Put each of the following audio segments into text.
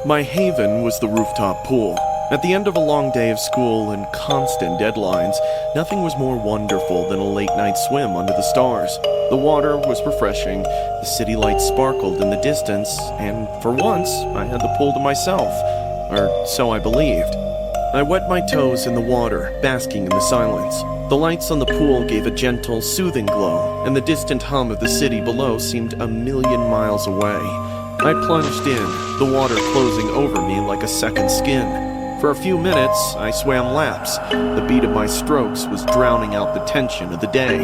My haven was the rooftop pool. At the end of a long day of school and constant deadlines, nothing was more wonderful than a late-night swim under the stars. The water was refreshing, the city lights sparkled in the distance, and for once, I had the pool to myself. Or so I believed. I wet my toes in the water, basking in the silence. The lights on the pool gave a gentle, soothing glow, and the distant hum of the city below seemed a million miles away. I plunged in, the water closing over me like a second skin. For a few minutes, I swam laps. The beat of my strokes was drowning out the tension of the day.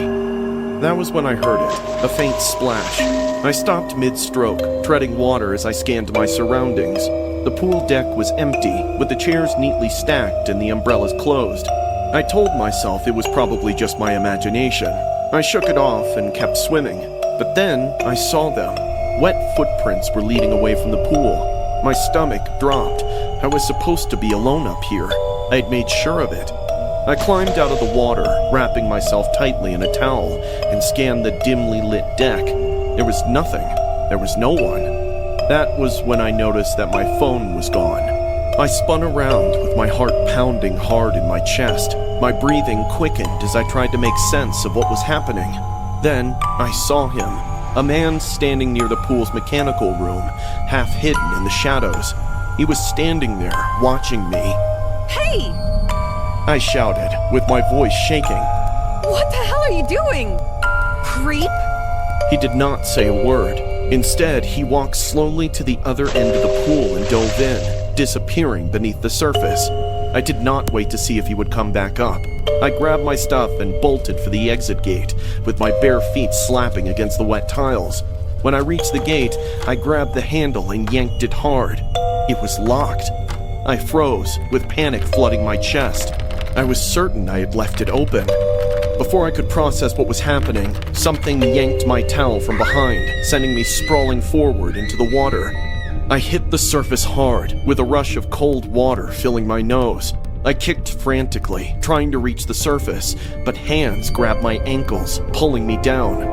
That was when I heard it, a faint splash. I stopped mid-stroke, treading water as I scanned my surroundings. The pool deck was empty, with the chairs neatly stacked and the umbrellas closed. I told myself it was probably just my imagination. I shook it off and kept swimming. But then I saw them. Wet footprints were leading away from the pool. My stomach dropped. I was supposed to be alone up here. I had made sure of it. I climbed out of the water, wrapping myself tightly in a towel, and scanned the dimly lit deck. There was nothing. There was no one. That was when I noticed that my phone was gone. I spun around with my heart pounding hard in my chest. My breathing quickened as I tried to make sense of what was happening. Then I saw him. A man standing near the pool's mechanical room, half hidden in the shadows. He was standing there, watching me. Hey! I shouted, with my voice shaking. What the hell are you doing? Creep? He did not say a word. Instead, he walked slowly to the other end of the pool and dove in, disappearing beneath the surface. I did not wait to see if he would come back up. I grabbed my stuff and bolted for the exit gate, with my bare feet slapping against the wet tiles. When I reached the gate, I grabbed the handle and yanked it hard. It was locked. I froze, with panic flooding my chest. I was certain I had left it open. Before I could process what was happening, something yanked my towel from behind, sending me sprawling forward into the water. I hit the surface hard, with a rush of cold water filling my nose. I kicked frantically, trying to reach the surface, but hands grabbed my ankles, pulling me down.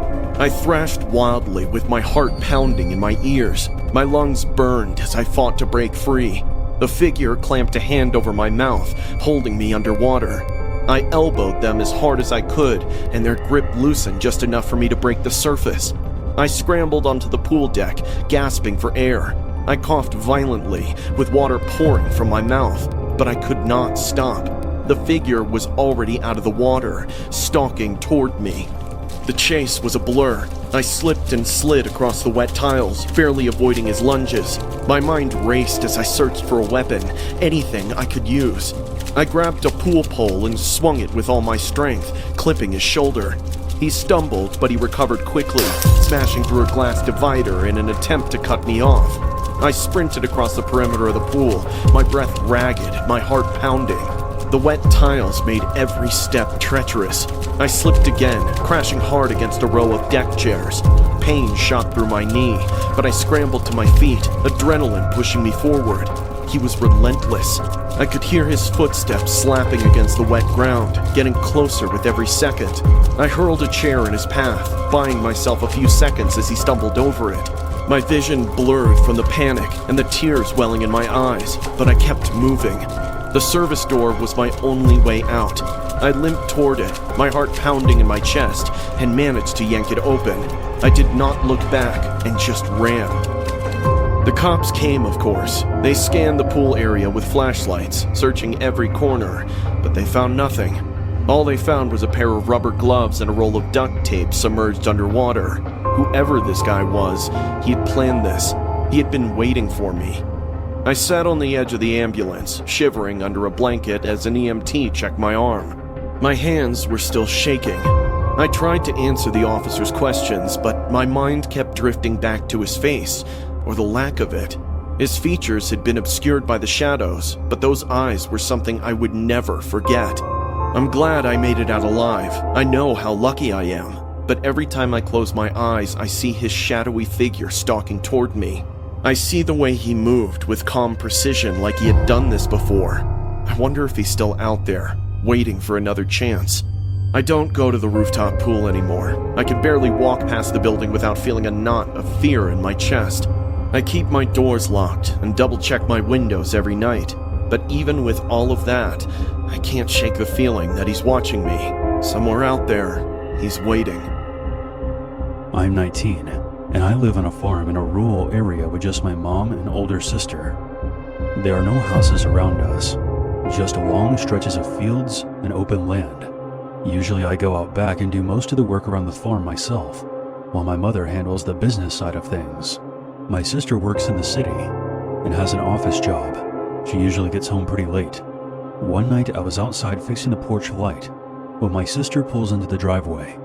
I thrashed wildly with my heart pounding in my ears. My lungs burned as I fought to break free. The figure clamped a hand over my mouth, holding me underwater. I elbowed them as hard as I could, and their grip loosened just enough for me to break the surface. I scrambled onto the pool deck, gasping for air. I coughed violently, with water pouring from my mouth, but I could not stop. The figure was already out of the water, stalking toward me. The chase was a blur. I slipped and slid across the wet tiles, barely avoiding his lunges. My mind raced as I searched for a weapon, anything I could use. I grabbed a pool pole and swung it with all my strength, clipping his shoulder. He stumbled, but he recovered quickly, smashing through a glass divider in an attempt to cut me off. I sprinted across the perimeter of the pool, my breath ragged, my heart pounding. The wet tiles made every step treacherous. I slipped again, crashing hard against a row of deck chairs. Pain shot through my knee, but I scrambled to my feet, adrenaline pushing me forward. He was relentless. I could hear his footsteps slapping against the wet ground, getting closer with every second. I hurled a chair in his path, buying myself a few seconds as he stumbled over it. My vision blurred from the panic and the tears welling in my eyes, but I kept moving. The service door was my only way out. I limped toward it, my heart pounding in my chest, and managed to yank it open. I did not look back and just ran. The cops came, of course. They scanned the pool area with flashlights, searching every corner, but they found nothing. All they found was a pair of rubber gloves and a roll of duct tape submerged underwater. Whoever this guy was, he had planned this. He had been waiting for me. I sat on the edge of the ambulance, shivering under a blanket as an EMT checked my arm. My hands were still shaking. I tried to answer the officer's questions, but my mind kept drifting back to his face, or the lack of it. His features had been obscured by the shadows, but those eyes were something I would never forget. I'm glad I made it out alive. I know how lucky I am. But every time I close my eyes, I see his shadowy figure stalking toward me. I see the way he moved with calm precision like he had done this before. I wonder if he's still out there, waiting for another chance. I don't go to the rooftop pool anymore. I can barely walk past the building without feeling a knot of fear in my chest. I keep my doors locked and double-check my windows every night, but even with all of that, I can't shake the feeling that he's watching me. Somewhere out there, he's waiting. I'm 19, and I live on a farm in a rural area with just my mom and older sister. There are no houses around us, just long stretches of fields and open land. Usually I go out back and do most of the work around the farm myself, while my mother handles the business side of things. My sister works in the city and has an office job. She usually gets home pretty late. One night I was outside fixing the porch light when my sister pulls into the driveway.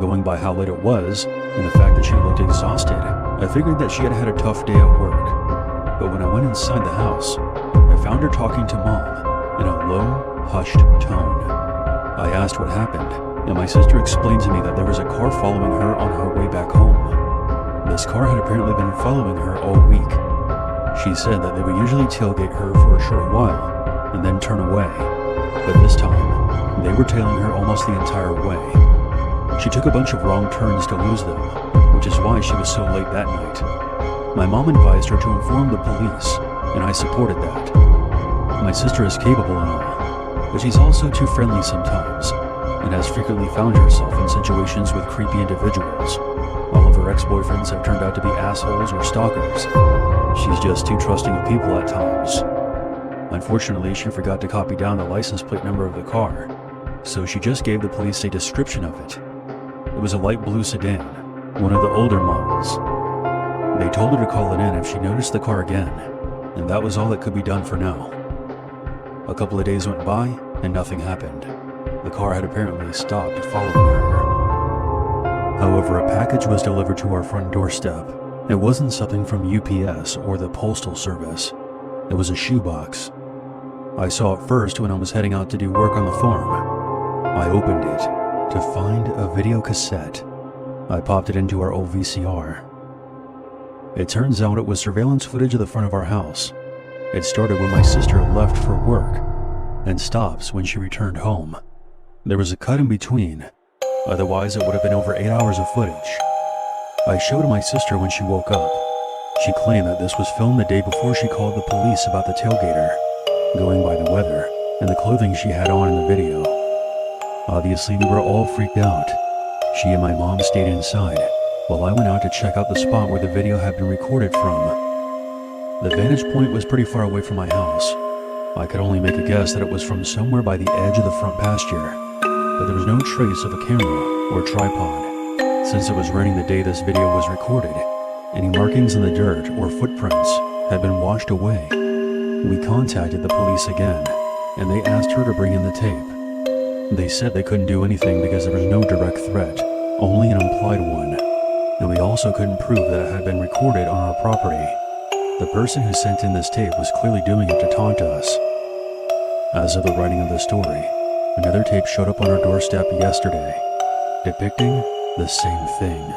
Going by how late it was and the fact that she looked exhausted, I figured that she had had a tough day at work. But when I went inside the house, I found her talking to Mom in a low, hushed tone. I asked what happened, and my sister explained to me that there was a car following her on her way back home. This car had apparently been following her all week. She said that they would usually tailgate her for a short while and then turn away, but this time, they were tailing her almost the entire way. She took a bunch of wrong turns to lose them, which is why she was so late that night. My mom advised her to inform the police, and I supported that. My sister is capable and all, but she's also too friendly sometimes, and has frequently found herself in situations with creepy individuals. All of her ex-boyfriends have turned out to be assholes or stalkers. She's just too trusting of people at times. Unfortunately, she forgot to copy down the license plate number of the car, so she just gave the police a description of it. It was a light blue sedan, one of the older models. They told her to call it in if she noticed the car again, and that was all that could be done for now. A couple of days went by, and nothing happened. The car had apparently stopped following her. However, a package was delivered to our front doorstep. It wasn't something from UPS or the Postal Service. It was a shoebox. I saw it first when I was heading out to do work on the farm. I opened it to find a video cassette. I popped it into our old VCR. It turns out it was surveillance footage of the front of our house. It started when my sister left for work and stops when she returned home. There was a cut in between, otherwise it would have been over 8 hours of footage. I showed my sister when she woke up. She claimed that this was filmed the day before she called the police about the tailgater, going by the weather and the clothing she had on in the video. Obviously, we were all freaked out. She and my mom stayed inside, while I went out to check out the spot where the video had been recorded from. The vantage point was pretty far away from my house. I could only make a guess that it was from somewhere by the edge of the front pasture, but there was no trace of a camera or tripod. Since it was raining the day this video was recorded, any markings in the dirt or footprints had been washed away. We contacted the police again, and they asked her to bring in the tape. They said they couldn't do anything because there was no direct threat, only an implied one, and we also couldn't prove that it had been recorded on our property. The person who sent in this tape was clearly doing it to taunt us. As of the writing of the story, another tape showed up on our doorstep yesterday, depicting the same thing.